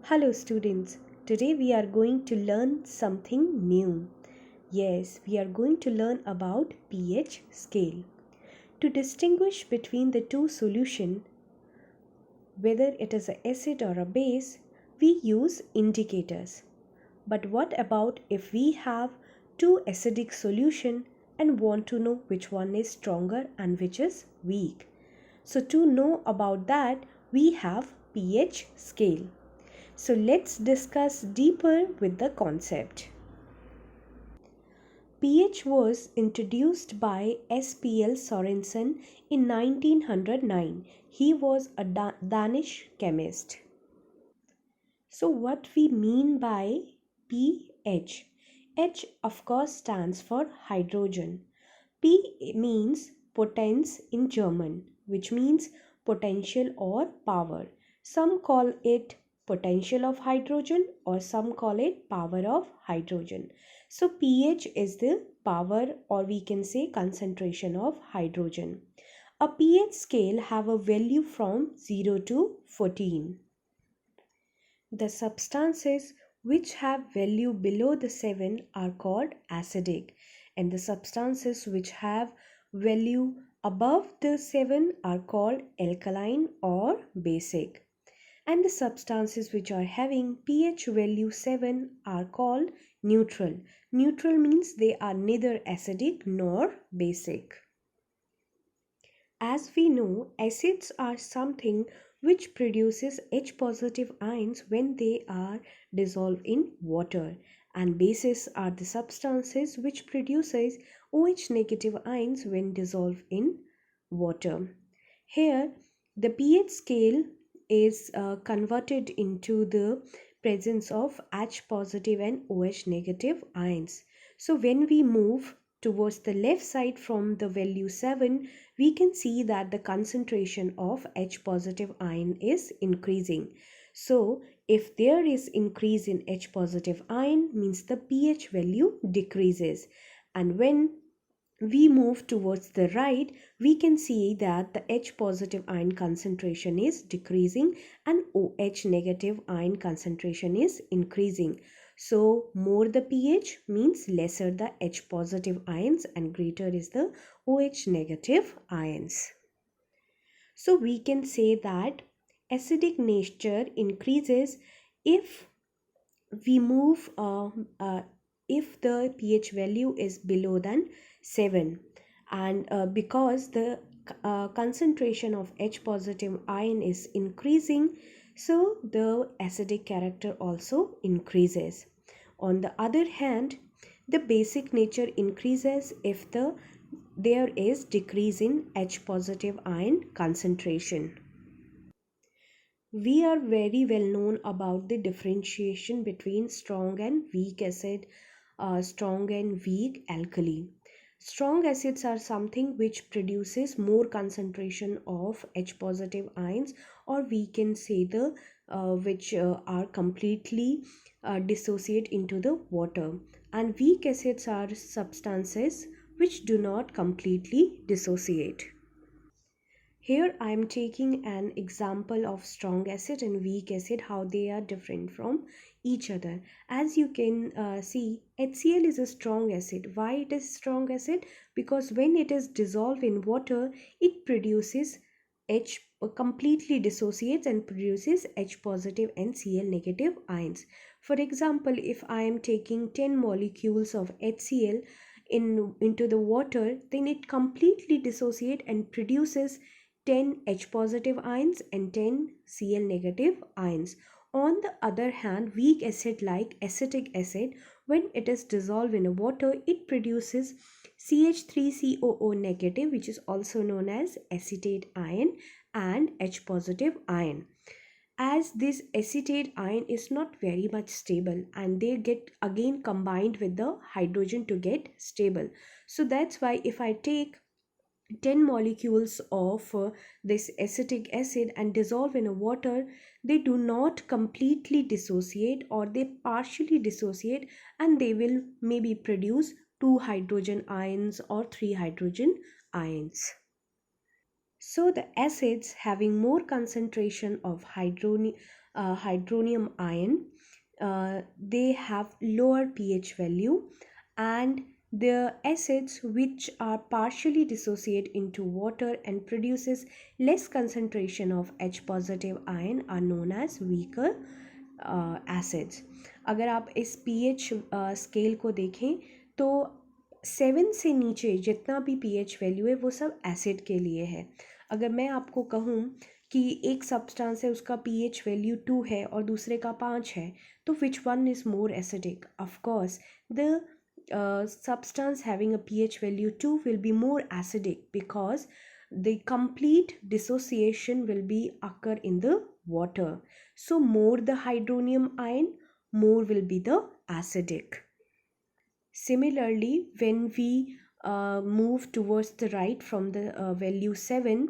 Hello, students. Today we are going to learn something new. Yes, we are going to learn about pH scale. To distinguish between the two solutions, whether it is an acid or a base, we use indicators. But what about if we have two acidic solution and want to know which one is stronger and which is weak? So to know about that, we have pH scale. So let's discuss deeper with the concept. pH was introduced by S.P.L. Sorensen in 1909. He was a Danish chemist. So what we mean by pH? H of course stands for hydrogen. P means potence in German, which means potential or power. Some call it potential of hydrogen or some call it power of hydrogen. So pH is the power, or we can say concentration of hydrogen. A pH scale have a value from 0 to 14. The substances which have value below the 7 are called acidic, and the substances which have value above the 7 are called alkaline or basic. And the substances which are having pH value 7 are called neutral. Neutral means they are neither acidic nor basic. As we know, acids are something which produces H positive ions when they are dissolved in water, and bases are the substances which produces OH negative ions when dissolved in water. Here the pH scale is converted into the presence of H positive and OH negative ions. So when we move towards the left side from the value 7, we can see that the concentration of H positive ion is increasing. So if there is increase in H positive ion, means the pH value decreases, and when we move towards the right, we can see that the H positive ion concentration is decreasing and OH negative ion concentration is increasing. So more the pH means lesser the H positive ions and greater is the OH negative ions. So we can say that acidic nature increases if we move if the pH value is below than 7, and because the concentration of H positive ion is increasing, so the acidic character also increases. On the other hand, the basic nature increases if there is decrease in H positive ion concentration. We are very well known about the differentiation between strong and weak acid, strong and weak alkali. Strong acids are something which produces more concentration of H positive ions, or we can say the which are completely dissociate into the water. And weak acids are substances which do not completely dissociate. Here I am taking an example of strong acid and weak acid, how they are different from each other. As you can see, HCl is a strong acid. Why it is strong acid? Because when it is dissolved in water, it produces H, completely dissociates and produces H positive and Cl negative ions. For example, if I am taking 10 molecules of HCl into the water, then it completely dissociates and produces 10 H positive ions and 10 Cl negative ions. On the other hand, weak acid like acetic acid, when it is dissolved in water, it produces CH3COO negative, which is also known as acetate ion, and H positive ion. As this acetate ion is not very much stable, and they get again combined with the hydrogen to get stable. So that's why if I take 10 molecules of this acetic acid and dissolve in a water, they do not completely dissociate, or they partially dissociate, and they will maybe produce 2 hydrogen ions or 3 hydrogen ions. So the acids having more concentration of hydronium ion, they have lower pH value, and the acids which are partially dissociate into water and produces less concentration of H positive ion are known as weaker acids. अगर आप इस pH scale को देखें तो 7 से नीचे जितना भी pH वैल्यू है वो सब एसिड के लिए है. अगर मैं आपको कहूँ कि एक सब्सटेंस है उसका pH वैल्यू 2 है और दूसरे का 5 है, तो which one is more acidic? Of course, the substance having a pH value 2 will be more acidic because the complete dissociation will be occur in the water. So more the hydronium ion, more will be the acidic. Similarly, when we move towards the right from the value 7,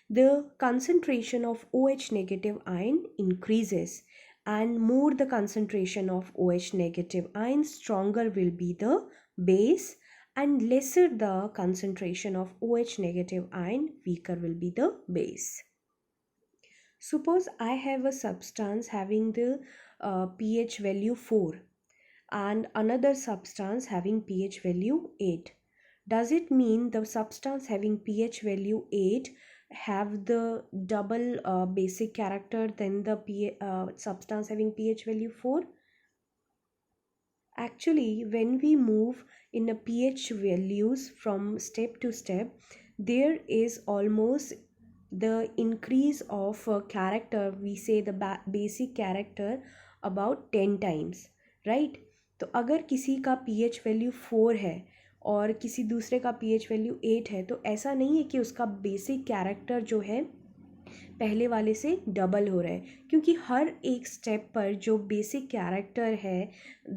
the concentration of OH negative ion increases, and more the concentration of OH negative ion, stronger will be the base, and lesser the concentration of OH negative ion, weaker will be the base. Suppose I have a substance having the pH value 4 and another substance having pH value 8. Does it mean the substance having pH value 8 have the double basic character than the substance having pH value 4? Actually, when we move in a pH values from step to step, there is almost the increase of character, we say the basic character, about 10 times, right? तो अगर किसी का pH value 4 है और किसी दूसरे का pH value 8 है, तो ऐसा नहीं है कि उसका बेसिक कैरेक्टर जो है पहले वाले से डबल हो रहा है, क्योंकि हर एक स्टेप पर जो बेसिक कैरेक्टर है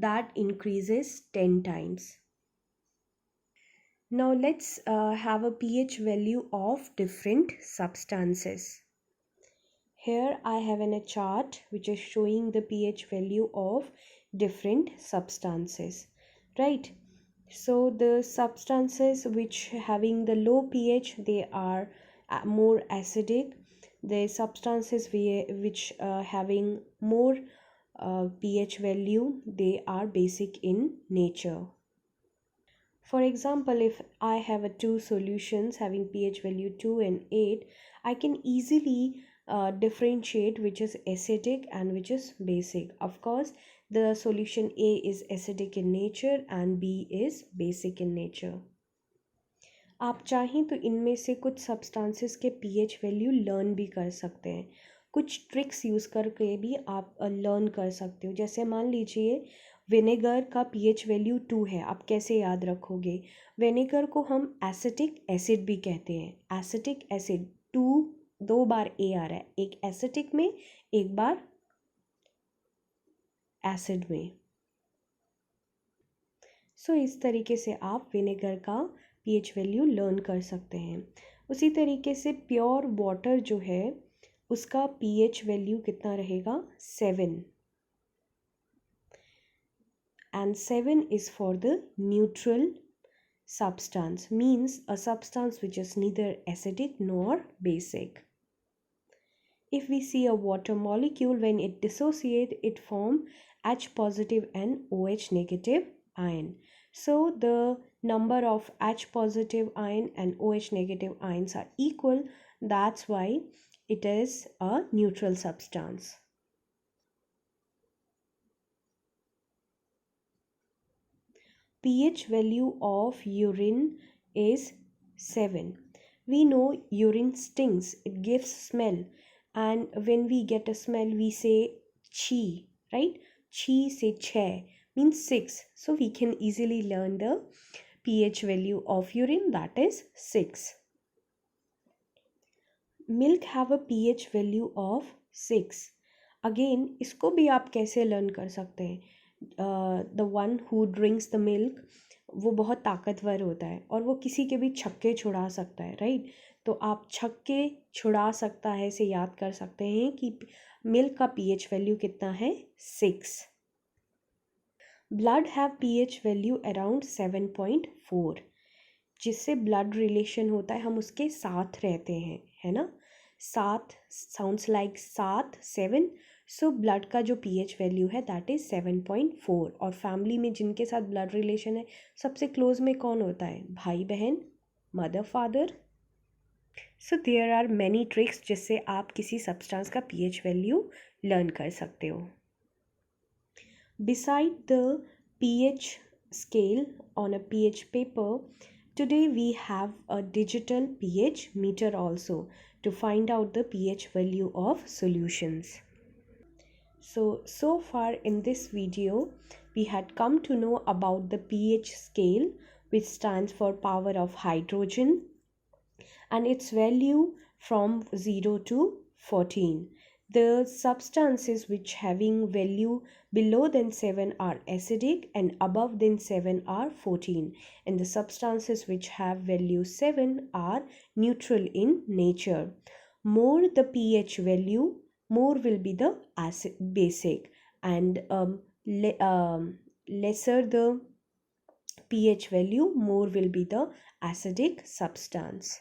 that increases 10 times. Now let's have a pH value of different substances. Here I have in a chart which is showing the pH value of different substances, right? So the substances which having the low pH, they are more acidic. The substances which having more pH value, they are basic in nature. For example, if I have two solutions having pH value 2 and 8, I can easily differentiate which is acidic and which is basic. Of course, the solution A is acidic in nature and B is basic in nature. आप चाहें तो इनमें से कुछ substances के pH value learn भी कर सकते हैं. कुछ ट्रिक्स यूज़ करके भी आप लर्न कर सकते हो. जैसे मान लीजिए विनेगर का pH वैल्यू 2 है, आप कैसे याद रखोगे? विनेगर को हम एसिटिक एसिड भी कहते हैं. एसिटिक एसिड 2 दो बार ए आ रहा है, एक एसिटिक में एक बार एसिड में. सो इस तरीके से आप विनेगर का pH वैल्यू लर्न कर सकते हैं. उसी तरीके से प्योर वाटर जो है उसका pH वैल्यू कितना रहेगा? 7. And 7 is for the neutral substance, means a substance which is neither acidic nor basic. If we see a water molecule, when it dissociates, it forms H positive and OH negative ion. So the number of H positive ion and OH negative ions are equal. That's why it is a neutral substance. pH value of urine is 7. We know urine stinks, it gives smell, and when we get a smell we say chi, right? Chi say chhe means 6. So we can easily learn the pH value of urine, that is 6. Milk have a pH value of 6. Again इसको भी आप कैसे learn कर सकते हैं? The one who drinks the milk, वो बहुत ताकतवर होता है और वो किसी के भी छक्के छुड़ा सकता है, राइट? तो आप छक्के छुड़ा सकता है से याद कर सकते हैं कि मिल्क का pH वैल्यू कितना है? 6. Blood have pH value around 7.4. जिससे ब्लड रिलेशन होता है, हम उसके साथ रहते हैं, है ना? साथ साउंड्स लाइक साथ 7. सो ब्लड का जो पीएच वैल्यू है दैट इज़ 7.4। और फैमिली में जिनके साथ ब्लड रिलेशन है सबसे क्लोज में कौन होता है, भाई बहन, mother father. So there are many tricks जिससे आप किसी सब्सटेंस का पीएच वैल्यू लर्न कर सकते हो। Beside the pH scale on a pH paper, today we have a digital pH meter also to find out the pH value of solutions. So far in this video, we had come to know about the pH scale, which stands for power of hydrogen, and its value from 0 to 14. The substances which having value below than 7 are acidic and above than 7 are 14, and the substances which have value 7 are neutral in nature. More the pH value, more will be the acid basic, and lesser the pH value, more will be the acidic substance.